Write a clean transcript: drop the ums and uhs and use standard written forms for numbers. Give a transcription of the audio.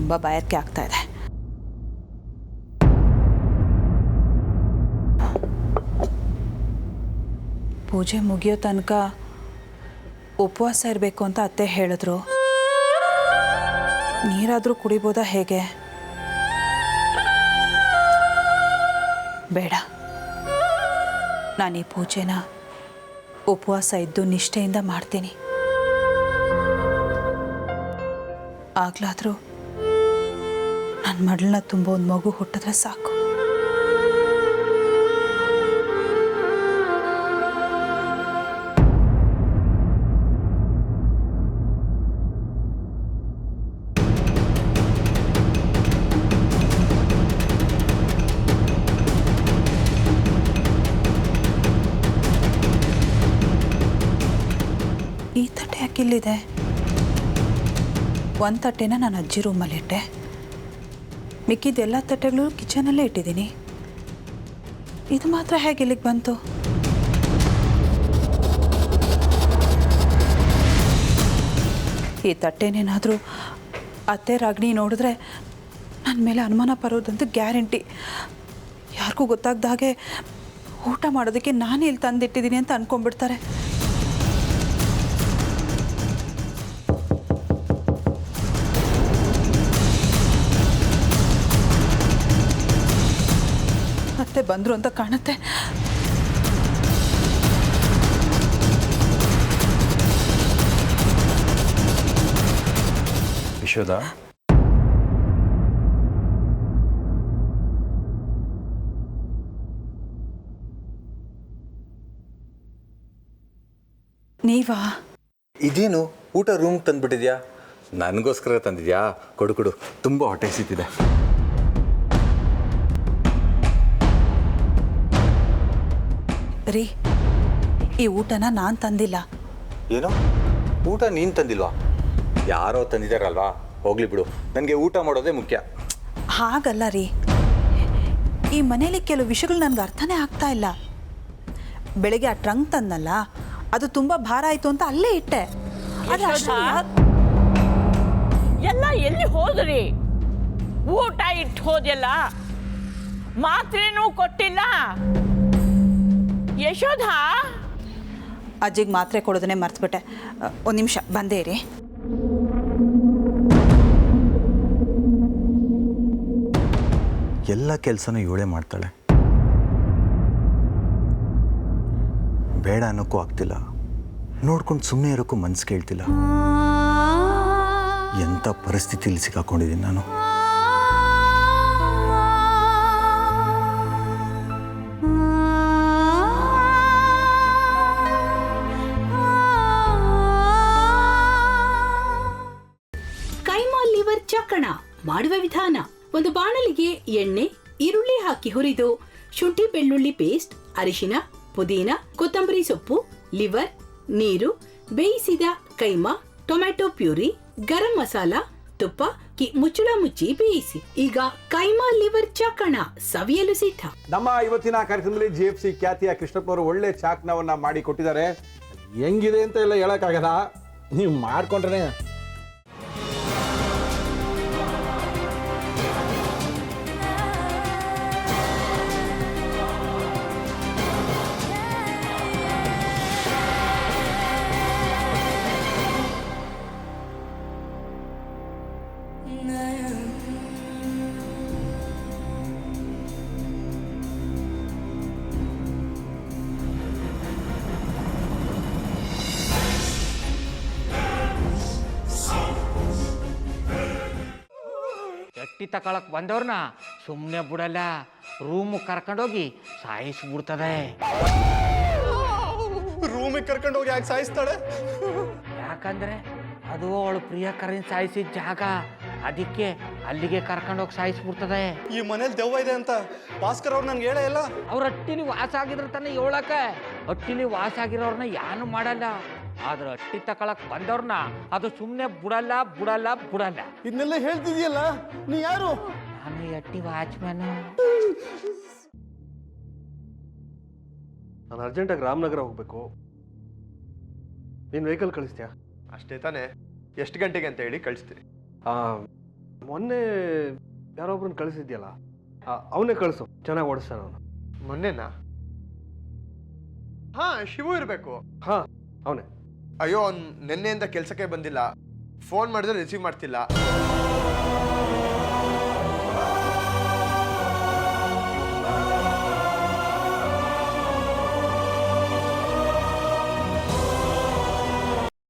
ತುಂಬ ಬಾಯಾರಿಕೆ ಆಗ್ತಾ ಇದೆ. ಪೂಜೆ ಮುಗಿಯೋ ತನಕ ಉಪವಾಸ ಇರಬೇಕು ಅಂತ ಅತ್ತೆ ಹೇಳಿದ್ರು. ನೀರಾದರೂ ಕುಡಿಬೋದಾ ಹೇಗೆ? ಬೇಡ, ನಾನು ಈ ಪೂಜೆನ ಉಪವಾಸ ಇದ್ದು ನಿಷ್ಠೆಯಿಂದ ಮಾಡ್ತೀನಿ. ಆಗ್ಲಾದರೂ ನನ್ನ ಮಡಲನ್ನ ತುಂಬ ಒಂದು ಮಗು ಹುಟ್ಟಿದ್ರೆ ಸಾಕು. ಈ ತಟ್ಟೆ ಯಾಕಿಲ್ಲಿದೆ? ಒಂದು ತಟ್ಟೆನ ನಾನು ಅಜ್ಜಿ ರೂಮಲ್ಲಿಟ್ಟೆ, ಮಿಕ್ಕಿದ್ದೆಲ್ಲ ತಟ್ಟೆಗಳು ಕಿಚನಲ್ಲೇ ಇಟ್ಟಿದ್ದೀನಿ. ಇದು ಮಾತ್ರ ಹೇಗೆ ಇಲ್ಲಿಗೆ ಬಂತು? ಈ ತಟ್ಟೆನೇನಾದರೂ ಅತ್ತೆ ರಾಗಿಣಿ ನೋಡಿದ್ರೆ ನನ್ನ ಮೇಲೆ ಅನುಮಾನ ಬರೋದಂತೂ ಗ್ಯಾರಂಟಿ. ಯಾರಿಗೂ ಗೊತ್ತಾಗ್ದ ಹಾಗೆ ಊಟ ಮಾಡೋದಕ್ಕೆ ನಾನು ಇಲ್ಲಿ ತಂದಿಟ್ಟಿದ್ದೀನಿ ಅಂತ ಅಂದ್ಕೊಂಡ್ಬಿಡ್ತಾರೆ. ಅತ್ತೆ ಬಂದರು ಅಂತ ಕಾಣುತ್ತೆ. ಯಶೋಧ, ನೀವಾ? ಇದೇನು ಊಟ ರೂಮ್ಗೆ ತಂದುಬಿಟ್ಟಿದ್ಯಾ? ನನಗೋಸ್ಕರ ತಂದಿದ್ಯಾ? ಕೊಡು ಕೊಡು, ತುಂಬ ಹೊಟ್ಟೆ ಹಸಿತಿದೆ. ರೀ, ಈ ಊಟನ ನಾನು ತಂದಿಲ್ಲ. ಏನೋ ಊಟ ನೀನು ತಂದಿಲ್ವಾ? ಯಾರೋ ತಂದಿದ್ದಾರಲ್ವಾ, ಹೋಗ್ಲಿ ಬಿಡು. ನನಗೆ ಊಟ ಮಾಡೋದೇ ಮುಖ್ಯ. ಹಾಗಲ್ಲ ರೀ, ಈ ಮನೇಲಿ ಕೆಲವು ವಿಷಯಗಳು ನನಗೆ ಅರ್ಥನೇ ಆಗ್ತಾ ಇಲ್ಲ. ಬೆಳಗ್ಗೆ ಆ ಟ್ರಂಕ್ ತಂದಲ್ಲ, ಅದು ತುಂಬ ಭಾರ ಆಯಿತು ಅಂತ ಅಲ್ಲೇ ಇಟ್ಟೆ. ಎಲ್ಲ ಎಲ್ಲಿ ಹೋದ್ರಿ? ಊಟ ಇಟ್ಟು ಹೋದ್ಯಲ್ಲ, ಮಾತ್ರೇನೂ ಕೊಟ್ಟಿಲ್ಲ. ಯಶೋಧ, ಅಜ್ಜಿಗೆ ಮಾತ್ರೆ ಕೊಡೋದನ್ನೇ ಮರ್ತ್ಬಿಟ್ಟೆ. ಒಂದು ನಿಮಿಷ ಬಂದೇ ರೀ. ಎಲ್ಲ ಕೆಲಸನೂ ಇವಳೇ ಮಾಡ್ತಾಳೆ. ಬೇಡ ಅನ್ನೋಕ್ಕೂ ಆಗ್ತಿಲ್ಲ, ನೋಡ್ಕೊಂಡು ಸುಮ್ಮನೆ ಇರೋಕ್ಕೂ ಮನ್ಸು ಕೇಳ್ತಿಲ್ಲ. ಎಂಥ ಪರಿಸ್ಥಿತಿಯಲ್ಲಿ ಸಿಕ್ಕಾಕೊಂಡಿದ್ದೀನಿ ನಾನು. ಕೈಮಾ ಲಿವರ್ ಚಕ್ಕಣ ಮಾಡುವ ವಿಧಾನ: ಒಂದು ಬಾಣಲಿಗೆ ಎಣ್ಣೆ, ಈರುಳ್ಳಿ ಹಾಕಿ ಹುರಿದು ಶುಂಠಿ ಬೆಳ್ಳುಳ್ಳಿ ಪೇಸ್ಟ್, ಅರಿಶಿನ, ಪುದೀನ, ಕೊತ್ತಂಬರಿ ಸೊಪ್ಪು, ಲಿವರ್, ನೀರು, ಬೇಯಿಸಿದ ಕೈಮಾ, ಟೊಮ್ಯಾಟೊ ಪ್ಯೂರಿ, ಗರಂ ಮಸಾಲ, ತುಪ್ಪ ಮುಚ್ಚಳ ಮುಚ್ಚಿ ಬೇಯಿಸಿ. ಈಗ ಕೈಮಾ ಲಿವರ್ ಚಾಕಣ ಸವಿಯಲು ಸಿದ್ಧ. ನಮ್ಮ ಇವತ್ತಿನ ಕಾರ್ಯಕ್ರಮದಲ್ಲಿ GFC ಖ್ಯಾತಿಯ ಕೃಷ್ಣಪ್ಪನವರು ಒಳ್ಳೆ ಚಾಕ್ನವನ್ನ ಮಾಡಿ ಕೊಟ್ಟಿದ್ದಾರೆ. ಹೆಂಗಿದೆ ಅಂತ ಎಲ್ಲ ಹೇಳಕ್ಕಾಗಲ್ಲ, ನೀವು ಮಾಡ್ಕೊಂಡ್ರೆ. ಎಟ್ಟಿ ತಕೊಳಕ್ ಬಂದವ್ರನ್ನ ಸುಮ್ಮನೆ ಬಿಡಲ್ಲ, ರೂಮ್ ಕರ್ಕೊಂಡೋಗಿ ಸಾಯಿಸ್ಬಿಡ್ತದೆ. ರೂಮಿಗೆ ಕರ್ಕೊಂಡೋಗಿ ಯಾಕೆ ಸಾಯಿಸ್ತಾಳೆ? ಯಾಕಂದ್ರೆ ಅದು ಅವಳು ಪ್ರಿಯಕರನ್ ಸಾಯಿಸಿದ ಜಾಗ, ಅದಕ್ಕೆ ಅಲ್ಲಿಗೆ ಕರ್ಕೊಂಡೋಗಿ ಸಾಯಿಸ್ಬಿಡ್ತದೆ. ಈ ಮನೇಲಿ ದೆವ್ವ ಇದೆ ಅಂತ ಭಾಸ್ಕರ್ ಅವ್ರು ನನ್ಗೆ ಹೇಳೇ ಇಲ್ಲ. ಅವ್ರ ಹಟ್ಟಿಲಿ ವಾಸ ಆಗಿದ್ರ ತಾನೆ ಹೇಳಕ. ಹಟ್ಟಿಲಿ ವಾಸ ಆಗಿರೋರ್ನ ಏನು ಮಾಡಲ್ಲ, ಆದ್ರೆ ಹಟ್ಟಿ ತಕೊಳಕ್ ಬಂದವ್ರನ್ನ ಅದು ಸುಮ್ಮನೆ ಬಿಡಲ್ಲ ಬಿಡಲ್ಲ ಬಿಡಲ್ಲ. ಇದನ್ನೆಲ್ಲ ಹೇಳ್ತಿದ್ಯಲ್ಲ, ನೀ ಯಾರು? ನಾನು ಹಟ್ಟಿ ವಾಚ್ಮ್ಯಾನ್. ನಾನು ಅರ್ಜೆಂಟಾಗಿ ರಾಮನಗರ ಹೋಗ್ಬೇಕು. ನೀನು ವೆಹಿಕಲ್ ಕಳಿಸ್ತೀಯಾ? ಅಷ್ಟೇ ತಾನೇ? ಎಷ್ಟು ಗಂಟೆಗೆ ಅಂತ ಹೇಳಿ ಕಳಿಸ್ತೀನಿ. ಮೊನ್ನೆ ಯಾರೊಬ್ರನ್ನ ಕಳಿಸಿದ್ಯಲ್ಲ ಅವನೇ ಕಳಿಸು, ಚೆನ್ನಾಗಿ ಓಡಿಸ್ತಾನ ಅವನು. ಮೊನ್ನೆನಾ? ಹಾ, ಶಿವು ಇರಬೇಕು. ಹಾಂ, ಅವನೇ. ಅಯ್ಯೋ, ಅವ್ನು ನಿನ್ನೆಯಿಂದ ಕೆಲಸಕ್ಕೆ ಬಂದಿಲ್ಲ. ಫೋನ್ ಮಾಡಿದ್ರೆ ರಿಸೀವ್ ಮಾಡ್ತಿಲ್ಲ.